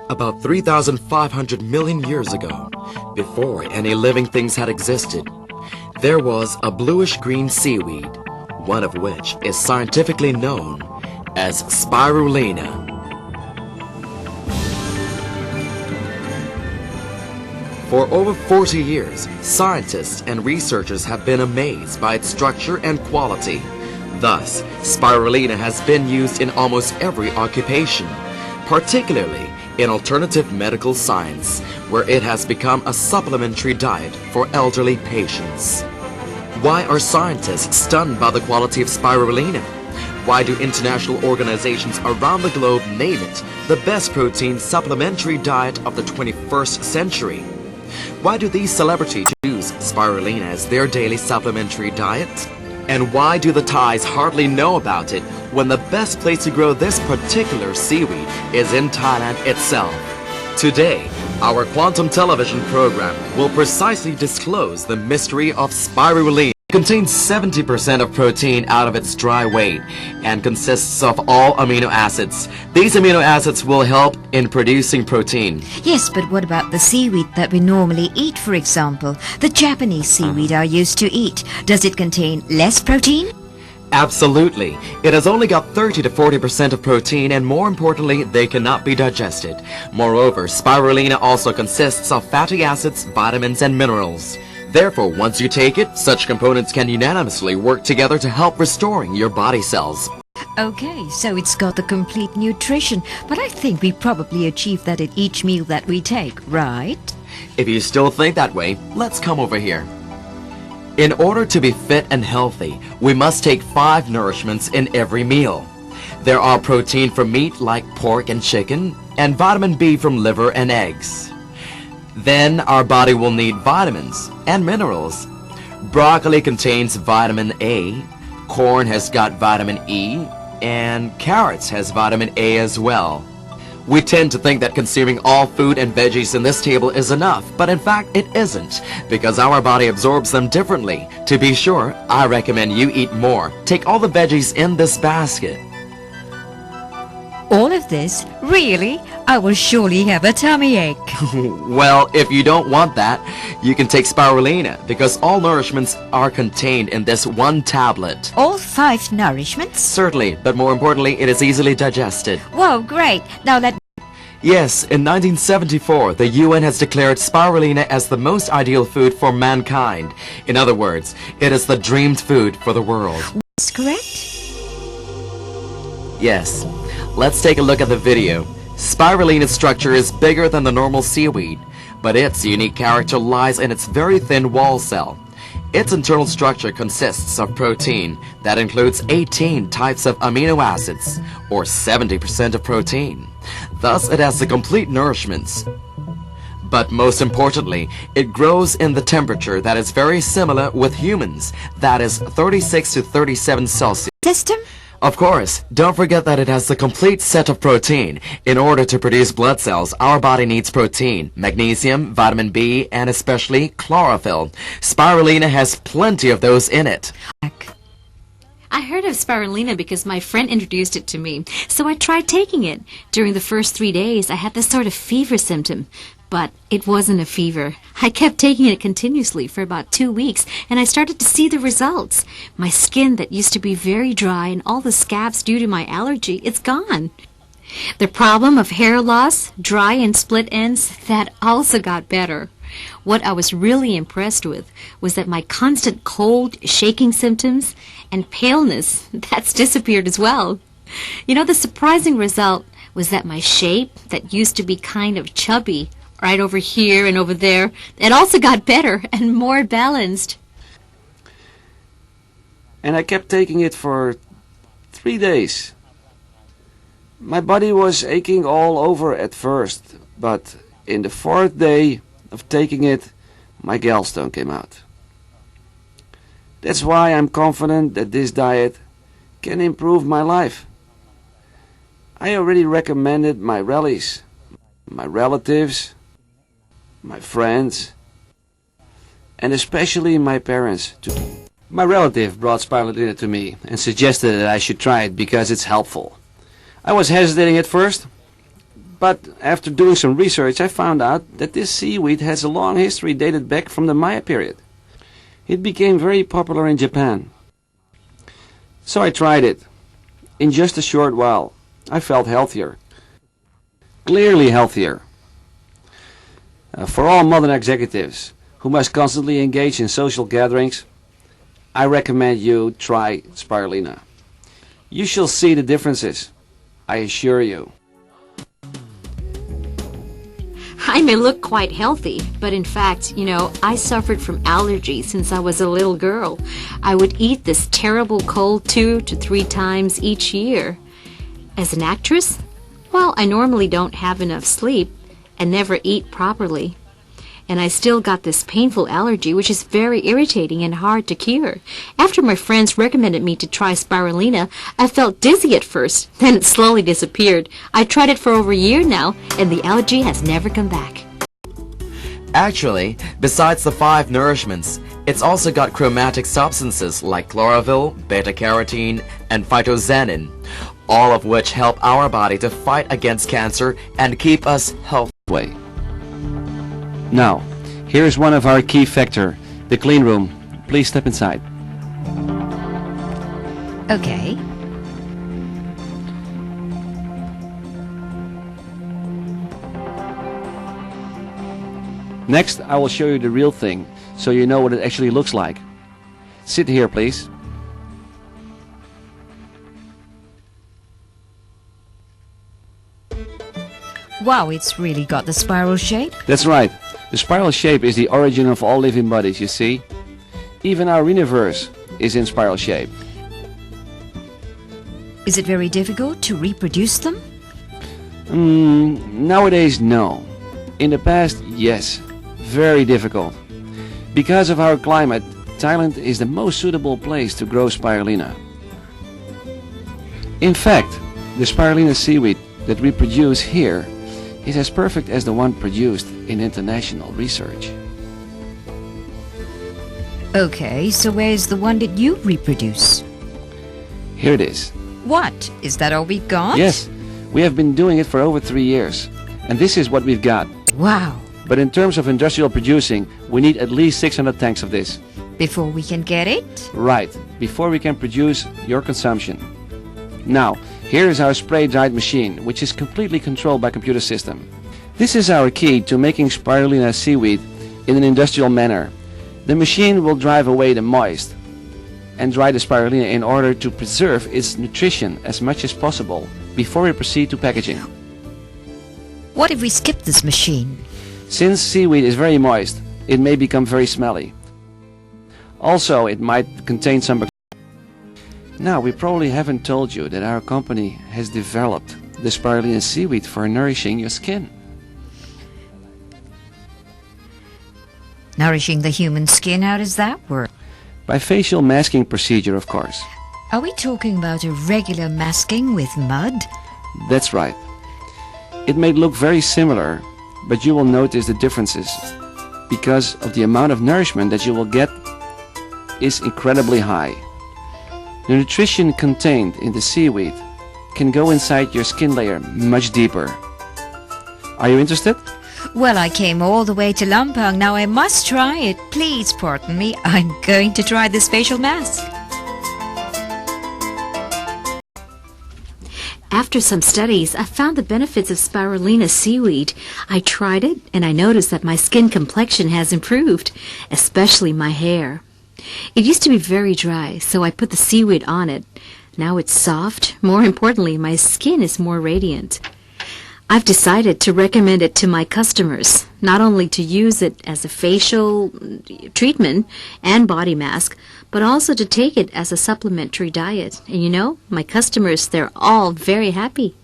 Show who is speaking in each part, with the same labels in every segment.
Speaker 1: About 3,500 million years ago, before any living things had existed, there was a bluish-green seaweed, one of which is scientifically known as spirulina. For over 40 years, scientists and researchers have been amazed by its structure and quality. Thus, spirulina has been used in almost every occupation, particularly in alternative medical science, where it has become a supplementary diet for elderly patients. Why are scientists stunned by the quality of spirulina? Why do international organizations around the globe name it the best protein supplementary diet of the 21st century? Why do these celebrities choose spirulina as their daily supplementary diet? And why do the Thais hardly know about it when the best place to grow this particular seaweed is in Thailand itself? Today, our Quantum Television program will precisely disclose the mystery of spirulina. It contains 70% of protein out of its dry weight and consists of all amino acids. These amino acids will help in producing protein.
Speaker 2: Yes, but what about the seaweed that we normally eat, for example? The Japanese seaweed I used to eat. Does it contain less protein?
Speaker 1: Absolutely. It has only got 30 to 40% of protein, and more importantly, they cannot be digested. Moreover, spirulina also consists of fatty acids, vitamins, and minerals. Therefore, once you take it, such components can unanimously work together to help restoring your body cells.
Speaker 2: Okay, so it's got the complete nutrition, but I think we probably achieve that at each meal that we take, right?
Speaker 1: If you still think that way, let's come over here. In order to be fit and healthy, we must take 5 nourishments in every meal. There are protein from meat like pork and chicken, and vitamin B from liver and eggs. Then our body will need vitamins and minerals. Broccoli contains vitamin A, corn has got vitamin E, and carrots has vitamin A as well. We tend to think that consuming all food and veggies in this table is enough, but in fact it isn't, because our body absorbs them differently. To be sure, I recommend you eat more. Take all the veggies in this basket.
Speaker 2: All of this? Really? I will surely have a tummy ache.
Speaker 1: Well, if you don't want that, you can take spirulina, because all nourishments are contained in this one tablet.
Speaker 2: All 5 nourishments?
Speaker 1: Certainly, but more importantly, it is easily digested.
Speaker 2: Whoa, great. Now let...
Speaker 1: Yes, in 1974, the UN has declared spirulina as the most ideal food for mankind. In other words, it is the dreamed food for the world.
Speaker 2: That's correct?
Speaker 1: Yes. Let's take a look at the video. Spirulina's structure is bigger than the normal seaweed, but its unique character lies in its very thin wall cell. Its internal structure consists of protein that includes 18 types of amino acids, or 70% of protein. Thus, it has the complete nourishments. But most importantly, it grows in the temperature that is very similar with humans, that is 36 to 37 Celsius.
Speaker 2: System?
Speaker 1: Of course, don't forget that it has the complete set of protein. In order to produce blood cells, our body needs protein, magnesium, vitamin B, and especially chlorophyll. Spirulina has plenty of those in it.
Speaker 3: I heard of spirulina because my friend introduced it to me, so I tried taking it. During the first 3 days, I had this sort of fever symptom. But it wasn't a fever. I kept taking it continuously for about 2 weeks, and I started to see the results. My skin that used to be very dry and all the scabs due to my allergy, it's gone. The problem of hair loss, dry and split ends, that also got better. What I was really impressed with was that my constant cold, shaking symptoms and paleness, that's disappeared as well. You know, the surprising result was that my shape, that used to be kind of chubby, right over here and over there, it also got better and more balanced.
Speaker 4: And I kept taking it for 3 days. My body was aching all over at first, but in the 4th day of taking it, my gallstone came out. That's why I'm confident that this diet can improve my life. I already recommended my relatives, my friends, and especially my parents. My relative brought spirulina to me and suggested that I should try it because it's helpful. I was hesitating at first, But after doing some research, I found out that this seaweed has a long history dated back from the Maya period. It became very popular in Japan. So I tried it. In just a short while, I felt healthier. Clearly healthier. For all modern executives who must constantly engage in social gatherings, I recommend you try spirulina. You shall see the differences, I assure you.
Speaker 3: I may look quite healthy, but in fact, I suffered from allergies since I was a little girl. I would eat this terrible cold 2 to 3 times each year. As an actress, well, I normally don't have enough sleep and never eat properly. And I still got this painful allergy, which is very irritating and hard to cure. After my friends recommended me to try spirulina, I felt dizzy at first, then it slowly disappeared. I tried it for over a year now, and the allergy has never come back.
Speaker 1: Actually, besides the 5 nourishments, it's also got chromatic substances like chlorophyll, beta-carotene, and phytoxanthine, all of which help our body to fight against cancer and keep us healthy.
Speaker 4: Now, here is one of our key factor, the clean room. Please step inside.
Speaker 2: Okay.
Speaker 4: Next, I will show you the real thing, so you know what it actually looks like. Sit here, please.
Speaker 2: Wow, it's really got the spiral shape.
Speaker 4: That's right. The spiral shape is the origin of all living bodies, you see. Even our universe is in spiral shape.
Speaker 2: Is it very difficult to reproduce them?
Speaker 4: Nowadays, no. In the past, yes. Very difficult. Because of our climate, Thailand is the most suitable place to grow spirulina. In fact, the spirulina seaweed that we produce here is as perfect as the one produced in international research.
Speaker 2: Okay, so where's the one that you reproduce?
Speaker 4: Here it is.
Speaker 2: What? Is that all we got?
Speaker 4: Yes, we have been doing it for over 3 years, and this is what we've got.
Speaker 2: Wow.
Speaker 4: But in terms of industrial producing, we need at least 600 tanks of this.
Speaker 2: Before we can get it?
Speaker 4: Right, before we can produce your consumption. Now, here is our spray-dried machine, which is completely controlled by computer system. This is our key to making spirulina seaweed in an industrial manner. The machine will drive away the moist and dry the spirulina in order to preserve its nutrition as much as possible before we proceed to packaging.
Speaker 2: What if we skip this machine?
Speaker 4: Since seaweed is very moist, it may become very smelly. Also, it might contain some bacteria. Now, we probably haven't told you that our company has developed the spirulina seaweed for nourishing your skin.
Speaker 2: Nourishing the human skin, how does that work?
Speaker 4: By facial masking procedure, of course.
Speaker 2: Are we talking about a regular masking with mud?
Speaker 4: That's right. It may look very similar, but you will notice the differences because of the amount of nourishment that you will get is incredibly high. The nutrition contained in the seaweed can go inside your skin layer much deeper. Are you interested?
Speaker 2: Well, I came all the way to Lampang. Now I must try it. Please pardon me. I'm going to try this facial mask.
Speaker 3: After some studies, I found the benefits of spirulina seaweed. I tried it, and I noticed that my skin complexion has improved, especially my hair. It used to be very dry, so I put the seaweed on it. Now it's soft. More importantly, my skin is more radiant. I've decided to recommend it to my customers, not only to use it as a facial treatment and body mask, but also to take it as a supplementary diet. And my customers, they're all very happy.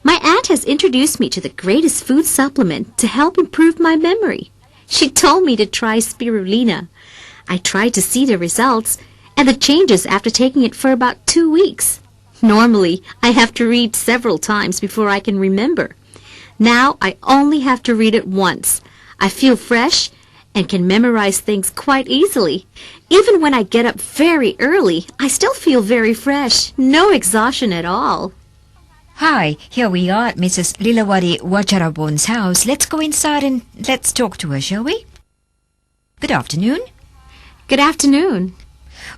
Speaker 3: My aunt has introduced me to the greatest food supplement to help improve my memory. She told me to try spirulina. I tried to see the results and the changes after taking it for about 2 weeks. Normally, I have to read several times before I can remember. Now, I only have to read it once. I feel fresh and can memorize things quite easily. Even when I get up very early, I still feel very fresh. No exhaustion at all.
Speaker 2: Hi, here we are at Mrs. Lilawadi Wajarabon's house. Let's go inside and let's talk to her, shall we? Good afternoon.
Speaker 3: Good afternoon.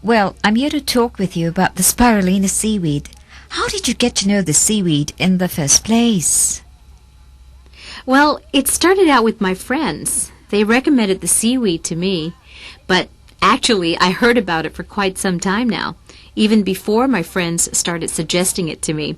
Speaker 2: Well, I'm here to talk with you about the spirulina seaweed. How did you get to know the seaweed in the first place?
Speaker 3: Well, it started out with my friends. They recommended the seaweed to me, but actually I heard about it for quite some time now, even before my friends started suggesting it to me.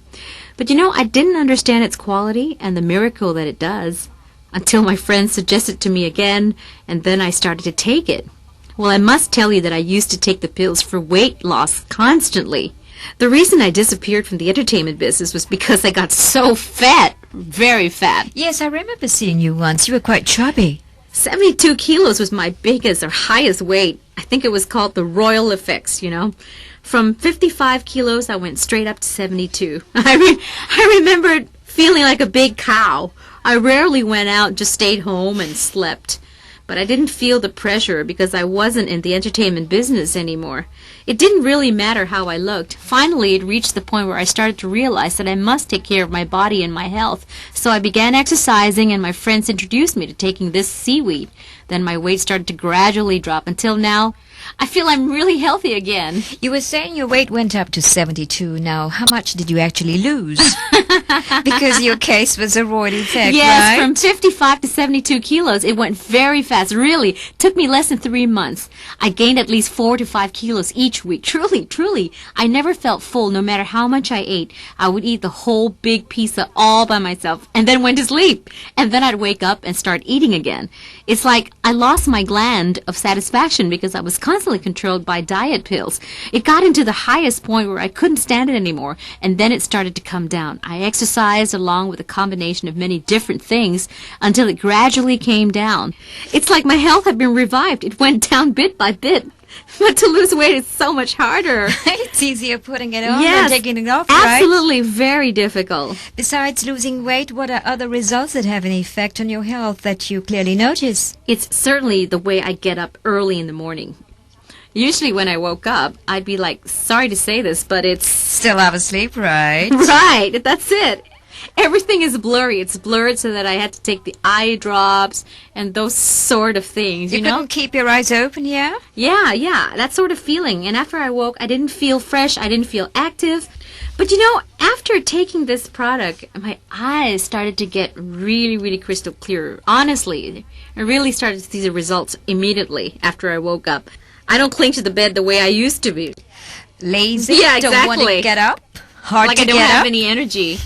Speaker 3: But I didn't understand its quality and the miracle that it does until my friends suggested it to me again, and then I started to take it. Well, I must tell you that I used to take the pills for weight loss constantly. The reason I disappeared from the entertainment business was because I got so fat, very fat.
Speaker 2: Yes, I remember seeing you once. You were quite chubby.
Speaker 3: 72 kilos was my biggest or highest weight. I think it was called the royal effects, From 55 kilos, I went straight up to 72. I remembered feeling like a big cow. I rarely went out, just stayed home and slept. But I didn't feel the pressure because I wasn't in the entertainment business anymore. It didn't really matter how I looked. Finally, it reached the point where I started to realize that I must take care of my body and my health. So I began exercising, and my friends introduced me to taking this seaweed. Then my weight started to gradually drop until now I feel I'm really healthy again.
Speaker 2: You were saying your weight went up to 72. Now, how much did you actually lose? Because your case was a roid effect,
Speaker 3: yes,
Speaker 2: right?
Speaker 3: From 55 to 72 kilos. It went very fast. Really, took me less than 3 months. I gained at least 4 to 5 kilos each week. Truly, I never felt full no matter how much I ate. I would eat the whole big pizza all by myself and then went to sleep. And then I'd wake up and start eating again. It's like I lost my gland of satisfaction because I was constantly controlled by diet pills. It got into the highest point where I couldn't stand it anymore, and then it started to come down. I exercised along with a combination of many different things until it gradually came down. It's like my health had been revived. It went down bit by bit. But to lose weight is so much harder.
Speaker 2: It's easier putting it on
Speaker 3: yes,
Speaker 2: than taking it off, right?
Speaker 3: Absolutely, very difficult.
Speaker 2: Besides losing weight, what are other results that have an effect on your health that you clearly notice?
Speaker 3: It's certainly the way I get up early in the morning. Usually when I woke up, I'd be like, sorry to say this, but it's...
Speaker 2: Still half asleep, right?
Speaker 3: Right, that's it. Everything is blurry. It's blurred so that I had to take the eye drops and those sort of things, you know?
Speaker 2: couldn't keep your eyes open, yeah?
Speaker 3: Yeah, that sort of feeling. And after I woke, I didn't feel fresh. I didn't feel active. But after taking this product, my eyes started to get really, really crystal clear. Honestly, I really started to see the results immediately after I woke up. I don't cling to the bed the way I used to be.
Speaker 2: Lazy?
Speaker 3: Yeah,
Speaker 2: Don't want to
Speaker 3: exactly.
Speaker 2: get up? Hard
Speaker 3: Like
Speaker 2: to
Speaker 3: I don't
Speaker 2: get
Speaker 3: have
Speaker 2: up?
Speaker 3: any energy.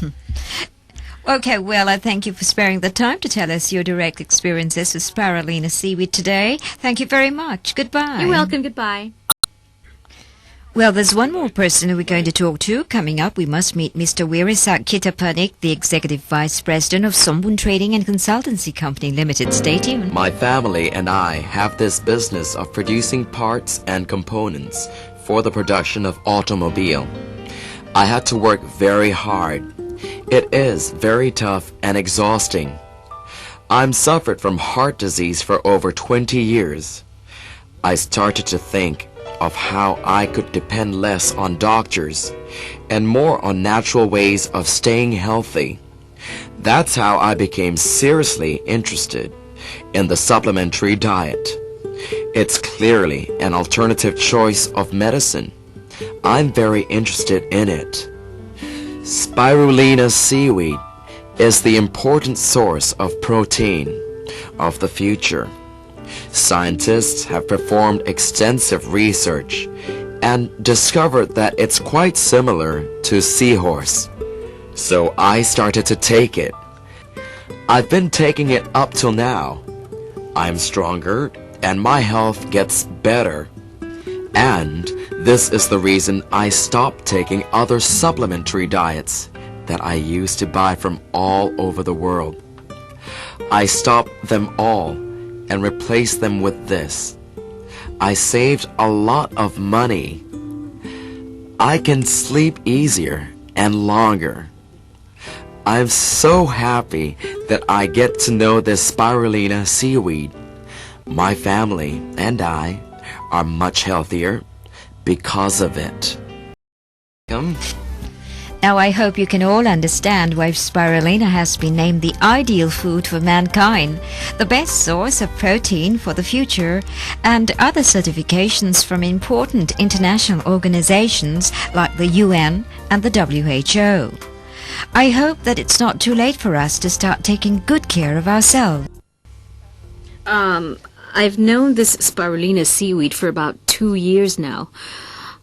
Speaker 2: Okay, well, I thank you for sparing the time to tell us your direct experiences with spirulina seaweed today. Thank you very much. Goodbye.
Speaker 3: You're welcome. Goodbye.
Speaker 2: Well, there's one more person who we're going to talk to. Coming up, we must meet Mr. Wirisak Kitapanik, the Executive Vice President of Sombun Trading and Consultancy Company Limited. Stay tuned.
Speaker 1: My family and I have this business of producing parts and components for the production of automobile. I had to work very hard. It is very tough and exhausting. I'm suffered from heart disease for over 20 years. I started to think of how I could depend less on doctors and more on natural ways of staying healthy. That's how I became seriously interested in the supplementary diet. It's clearly an alternative choice of medicine. I'm very interested in it. Spirulina seaweed is the important source of protein of the future. Scientists have performed extensive research and discovered that it's quite similar to seahorse. So I started to take it. I've been taking it up till now. I'm stronger and my health gets better. And this is the reason I stopped taking other supplementary diets that I used to buy from all over the world. I stopped them all and replaced them with this. I saved a lot of money. I can sleep easier and longer. I'm so happy that I get to know this spirulina seaweed. My family and I are much healthier because of it.
Speaker 2: Now I hope you can all understand why spirulina has been named the ideal food for mankind, the best source of protein for the future, and other certifications from important international organizations like the UN and the WHO. I hope that it's not too late for us to start taking good care of ourselves.
Speaker 3: I've known this spirulina seaweed for about 2 years now.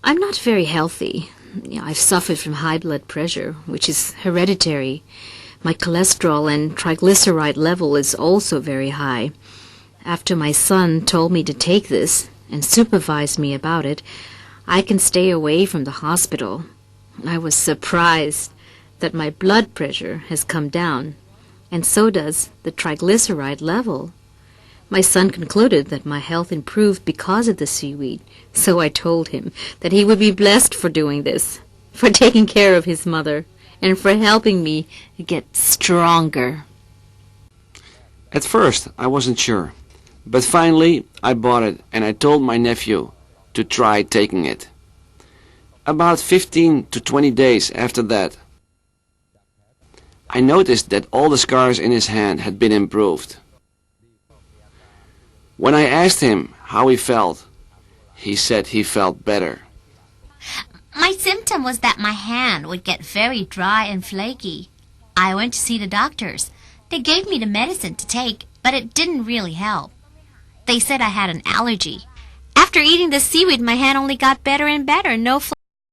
Speaker 3: I'm not very healthy. I've suffered from high blood pressure, which is hereditary. My cholesterol and triglyceride level is also very high. After my son told me to take this and supervised me about it, I can stay away from the hospital. I was surprised that my blood pressure has come down, and so does the triglyceride level. My son concluded that my health improved because of the seaweed, so I told him that he would be blessed for doing this, for taking care of his mother, and for helping me get stronger.
Speaker 4: At first, I wasn't sure, but finally I bought it and I told my nephew to try taking it. About 15 to 20 days after that, I noticed that all the scars in his hand had been improved. When I asked him how he felt, he said he felt better.
Speaker 5: My symptom was that my hand would get very dry and flaky. I went to see the doctors. They gave me the medicine to take, but it didn't really help. They said I had an allergy. After eating the seaweed, my hand only got better and better, no